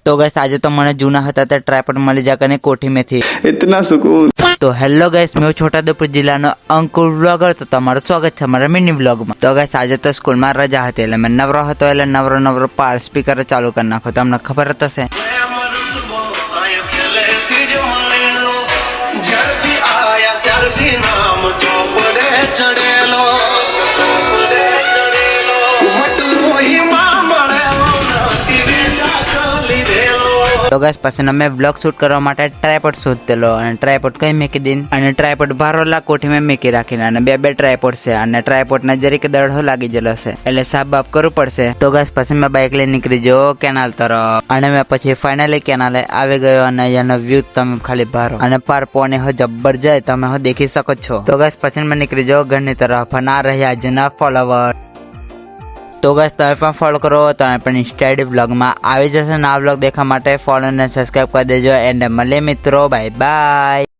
तो गाइस आज तो मैंने जूना हता तो ट्राइपॉड मळी जाकने कोठी में थी इतना सुकून। तो हेलो गाइस मैं छोटाउदेपुर जिल्लाનો અંકુર વ્લોગર તો તમારું સ્વાગત છે મારા મિની વ્લોગમાં। તો ગાइस આજે તો સ્કૂલમાં રજા હતી એટલે મેં નવરો હતો એટલે નવરો પાર સ્પીકર ચાલુ કરી નાખો। તમને ખબર જ હશે तो गाइस પછી મેં વ્લોગ શૂટ કરવા માટે ટ્રાયપોડ શોધતેલો અને ટ્રાયપોડ કઈ મેકી દીન અને ટ્રાયપોડ ભારોલા કોઠીમાં મેકી રાખીને અને બે ટ્રાયપોડ છે અને ટ્રાયપોડના જરીક દડો લાગી ગયેલો છે એટલે સાફ બાફ કરવું પડશે। તો ગાइस પછી મેં બાઇક લઈને નીકળી ગયો કેનાલ તરફ અને મેં પછી ફાઇનલી કેનાલે આવી ગયો અને એનો વ્યૂ તમે ખાલી ભારો અને પાર પોને હો જબ્બર જાય તમે હો દેખી શકો છો। તો ગાइस પછી મેં નીકળી ગયો ઘરની તરફ અને આ રહ્યા આજના ફોલોવર। तो गाइस તમે પણ ફોલો કરો તમે પણ ઇન્સ્ટાડી વ્લોગમાં આવી જશે ને આ વ્લોગ દેખવા માટે ફોલો અને સબસ્ક્રાઇબ કરી દેજો એન્ડ મળીએ મિત્રો બાય બાય।